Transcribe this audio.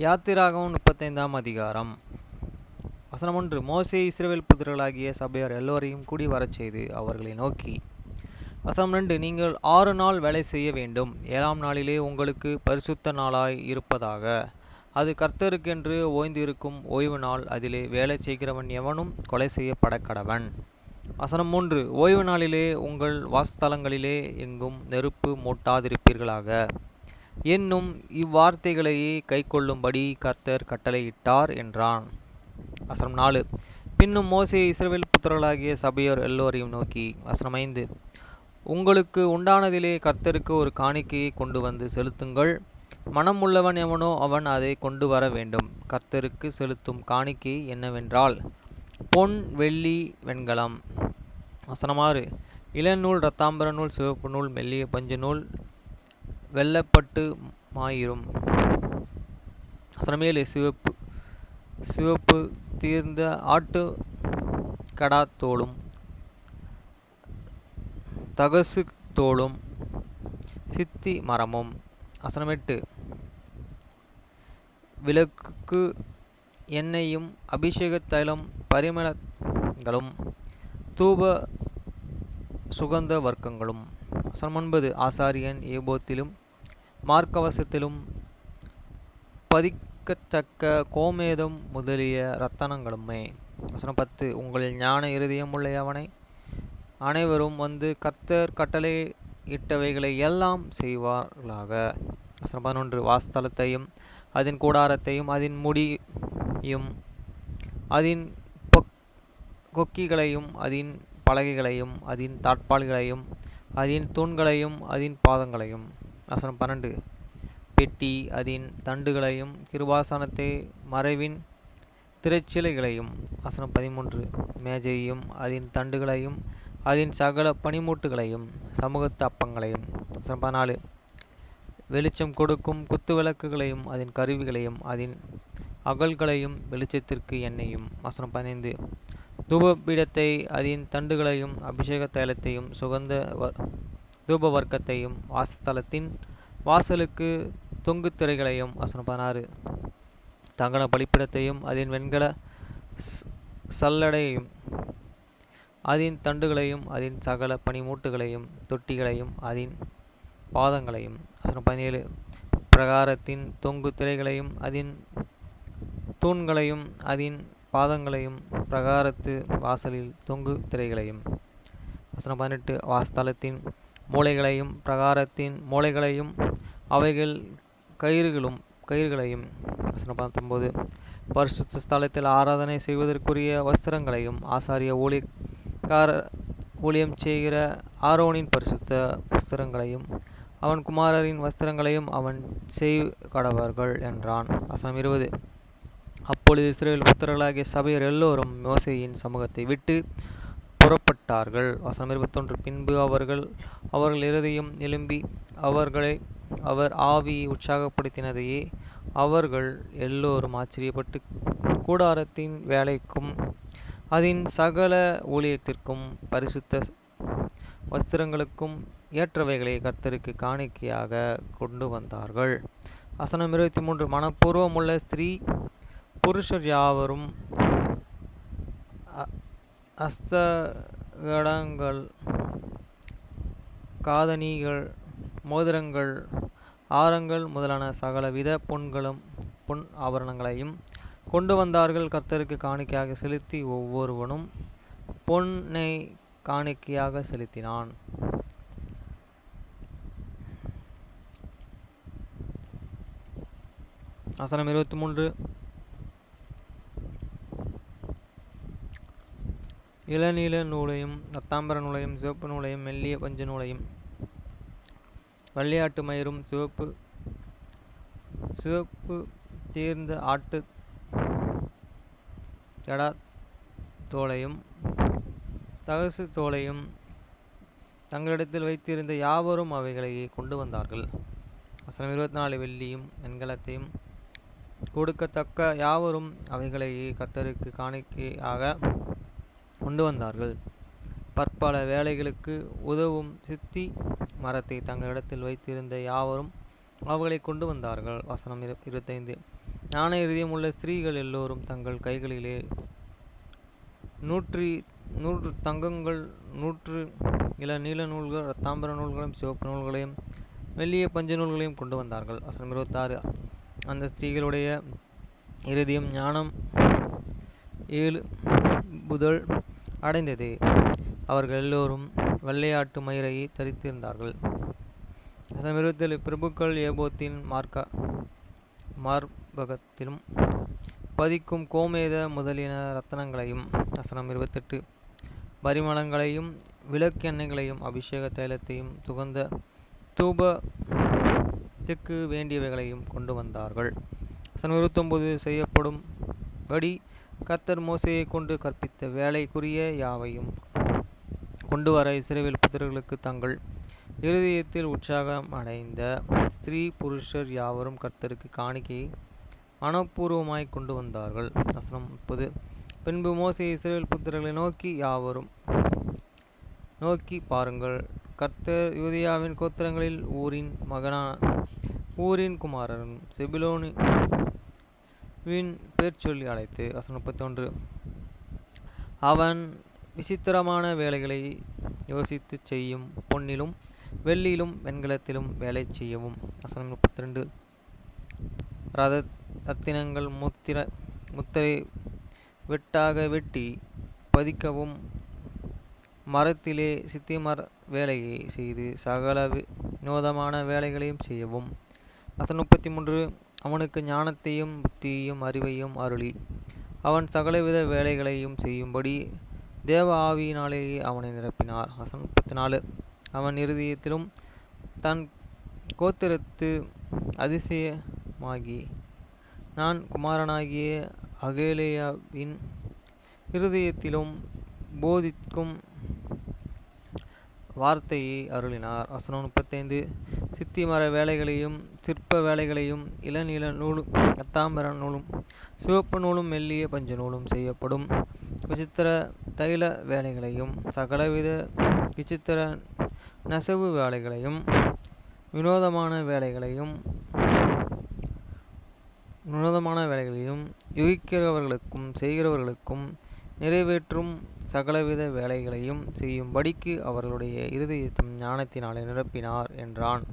யாத்திராகமம் 35ஆம் அதிகாரம். வசனம் 1. மோசே இஸ்ரவேல் புத்திரர்களாகிய சபையார் எல்லோரையும் கூடி வரச் செய்து அவர்களை நோக்கி. வசனம் 2. நீங்கள் 6 நாள் வேலை செய்ய வேண்டும். 7ஆம் நாளிலே உங்களுக்கு பரிசுத்த நாளாய் இருப்பதாக. அது கர்த்தருக்கென்று ஓய்ந்து இருக்கும் ஓய்வு நாள். அதிலே வேலை செய்கிறவன் எவனும் கொலை செய்யப்பட கடவன். வசனம் 3. ஓய்வு நாளிலே உங்கள் வாசஸ்தலங்களிலே எங்கும் நெருப்பு மூட்டாதிருப்பீர்களாக என்னும் இவ்வார்த்தைகளையே கைக்கொள்ளும்படி கர்த்தர் கட்டளையிட்டார் என்றான். வசனம் 4. பின்னும் மோசே இஸ்ரவேல் புத்திரர்களாகிய சபையோர் எல்லோரையும் நோக்கி. வசனம் 5. உங்களுக்கு உண்டானதிலே கர்த்தருக்கு ஒரு காணிக்கையை கொண்டு வந்து செலுத்துங்கள். மனம் உள்ளவன் எவனோ அவன் அதை கொண்டு வர வேண்டும். கர்த்தருக்கு செலுத்தும் காணிக்கை என்னவென்றால் பொன், வெள்ளி, வெண்கலம். வசனம் 6. இளநூல், இரத்தாம்பர நூல், சிவப்பு நூல், மெல்லிய பஞ்சு நூல், வெள்ளப்பட்டு மாயிரும். வசனம் 7. சிவப்பு தீர்ந்த ஆட்டு கடாத்தோலும் தகசு தோலும் சித்தி மரமும். வசனம் 8. விளக்குக்கு எண்ணெயும் அபிஷேக தைலம் பரிமளங்களும் தூப சுகந்த வர்க்கங்களும். வசனம் 9. ஆசாரியன் ஏபோத்திலும் மார்க்கவசத்திலும் பதிக்கத்தக்க கோமேதம் முதலிய இரத்தனங்களுமே. வசனம் 10. உங்களில் ஞான இருதயமுள்ள எவனை அனைவரும் வந்து கர்த்தர் கட்டளை இட்டவைகளை எல்லாம் செய்வார்களாக. வசனம் 11. வாசஸ்தலத்தையும் அதன் கூடாரத்தையும் அதன் முடியும் அதன் கொக்கிகளையும் அதன் பலகைகளையும் அதன் தாட்பால்களையும் அதன் தூண்களையும் அதன் பாதங்களையும். வசனம் 12. பெட்டி அதன் தண்டுகளையும் கிருபாசனத்தை மறைவின் திரைச்சிலைகளையும். வசனம் 13. மேஜையும் அதன் தண்டுகளையும் அதன் சகல பனிமூட்டுகளையும் சமூகத்து அப்பங்களையும். வசனம் 14. வெளிச்சம் கொடுக்கும் குத்து விளக்குகளையும் அதன் கருவிகளையும் அதன் அகல்களையும் வெளிச்சத்திற்கு எண்ணெயும். வசனம் 15. தூபபீடத்தை அதன் தண்டுகளையும் அபிஷேக தைலத்தையும் சுகந்த தூப வர்க்கத்தையும் வாசஸ்தலத்தின் வாசலுக்கு தொங்கு திரைகளையும். வசனம் 16. தகன பலிப்பிடத்தையும் அதன் வெண்கல சல்லடையையும் அதன் தண்டுகளையும் அதன் சகல பனிமூட்டுகளையும் தொட்டிகளையும் அதன் பாதங்களையும். வசனம் 17. பிரகாரத்தின் தொங்கு திரைகளையும் அதன் தூண்களையும் அதன் பாதங்களையும் பிரகாரத்து வாசலில் தொங்கு திரைகளையும். வசனம் 18. வாசஸ்தலத்தின் மூலைகளையும் பிரகாரத்தின் மூலைகளையும் அவைகள் கயிறுகளையும். வசனம் 19. பரிசுத்த ஸ்தலத்தில் ஆராதனை செய்வதற்குரிய வஸ்திரங்களையும் ஆசாரிய ஊழியம் செய்கிற ஆரோனின் பரிசுத்த வஸ்திரங்களையும் அவன் குமாரரின் வஸ்திரங்களையும் அவன் செய்கடவர்கள் என்றான். வசனம் 20. அப்பொழுது இஸ்ரவேல் புத்திரர்களாகிய சபையர் எல்லோரும் மோசேயின் சமூகத்தை விட்டு புறப்பட்டார்கள். வசனம் 21. பின்பு அவர்கள் இருதயம் எழும்பி அவர் ஆவியை உற்சாகப்படுத்தினதையே அவர்கள் எல்லோரும் ஆச்சரியப்பட்டு கூடாரத்தின் வேலைக்கும் அதன் சகல ஊழியத்திற்கும் பரிசுத்த வஸ்திரங்களுக்கும் ஏற்றவைகளை கர்த்தருக்கு காணிக்கையாக கொண்டு வந்தார்கள். வசனம் 23. மனப்பூர்வமுள்ள ஸ்திரீ புருஷர் யாவரும் அஸ்தகடங்கள், காதணிகள், மோதிரங்கள், ஆரங்கள் முதலான சகலவித பொன் ஆபரணங்களையும் கொண்டு வந்தார்கள். கர்த்தருக்கு காணிக்கையாக செலுத்தி ஒவ்வொருவனும் பொன்னை காணிக்கையாக செலுத்தினான். வசனம் 23. இளநீல நூலையும் இரத்தாம்பர நூலையும் சிவப்பு நூலையும் மெல்லிய பஞ்சு நூலையும் வெள்ளையாட்டு மயிரும் சிவப்பு தீர்ந்த ஆட்டு கடா தோலையும் தகசு தோலையும் தங்களிடத்தில் வைத்திருந்த யாவரும் அவைகளையே கொண்டு வந்தார்கள். வசனம் 24. வெள்ளியும் வெண்கலத்தையும் கொடுக்கத்தக்க யாவரும் அவைகளையே கர்த்தருக்கு காணிக்கையாக கொண்டு வந்தார்கள். பற்பல வேலைகளுக்கு உதவும் சித்தி மரத்தை தங்களிடத்தில் வைத்திருந்த யாவரும் அவைகளை கொண்டு வந்தார்கள். வசனம் 25. ஞான இருதயம் உள்ள ஸ்திரீகள் எல்லோரும் தங்கள் கைகளிலே 100 தங்கங்கள் 100 நீல நூல்கள் இரத்தாம்பர நூல்களையும் சிவப்பு நூல்களையும் மெல்லிய பஞ்ச நூல்களையும் கொண்டு வந்தார்கள். வசனம் 26. அந்த ஸ்திரீகளுடைய இருதயம் ஞானம் 7 முதல் அடைந்தது. அவர்கள் எல்லோரும் வெள்ளையாட்டு மயிரையை தரித்திருந்தார்கள். வசனம் 27. பிரபுக்கள் ஏபோத்தின் மார்பகத்திலும் பதிக்கும் கோமேத முதலின ரத்தனங்களையும். வசனம் 28. பரிமளங்களையும் விளக்கெண்ணெய்களையும் அபிஷேக தைலத்தையும் சுகந்த தூபத்துக்கு வேண்டியவைகளையும் கொண்டு வந்தார்கள். வசனம் 29. செய்யப்படும்படி கர்த்தர் மோசேயை கொண்டு கற்பித்த வேலைக்குரிய யாவையும் கொண்டு வர இஸ்ரவேல் புத்திரர்களுக்கு தங்கள் இருதயத்தில் உற்சாகம் அடைந்த ஸ்திரீ புருஷர் யாவரும் கர்த்தருக்கு காணிக்கையை மனப்பூர்வமாய் கொண்டு வந்தார்கள். வசனம் 30. பின்பு மோசே இஸ்ரவேல் புத்திரர்களை நோக்கி பாருங்கள், கர்த்தர் யூதேயாவின் கோத்திரங்களில் ஊரின் குமாரன் செபுலோனின் பேர் சொல்லி அழைத்து. வசனம் 31. அவன் விசித்திரமான வேலைகளை யோசித்து செய்யும், பொன்னிலும் வெள்ளியிலும் வெண்கலத்திலும் வேலை செய்யவும். வசனம் 32. ரத்தினங்கள் முத்திரை வெட்டாக வெட்டி பதிக்கவும் மரத்திலே சித்திமர வேலையை செய்து சகல வினோதமான வேலைகளையும் செய்யவும். வசனம் 33. அவனுக்கு ஞானத்தையும் புத்தியையும் அறிவையும் அருளி அவன் சகலவித வேலைகளையும் செய்யும்படி தேவ ஆவியினாலேயே அவனை நிரப்பினார். வசனம் 34. அவன் இருதயத்திலும் தன் கோத்திரத்து அதிசயமாகி நான் குமாரனாகிய அகேலேயாவின் இருதயத்திலும் போதிக்கும் வார்த்தையை அருளினார். வசனம் 35. சித்திமர வேலைகளையும் சிற்ப வேலைகளையும் இளநீல நூலும் இரத்தாம்பர நூலும் சிவப்பு நூலும் மெல்லிய பஞ்ச நூலும் செய்யப்படும் விசித்திர தைல வேலைகளையும் சகலவித விசித்திர நெசவு வேலைகளையும் வினோதமான வேலைகளையும் யுகிக்கிறவர்களுக்கும் செய்கிறவர்களுக்கும் நிறைவேற்றும் சகலவித வேலைகளையும் செய்யும்படிக்கு அவர்களுடைய இருதயத்தின் ஞானத்தினாலே நிரப்பினார் என்றான்.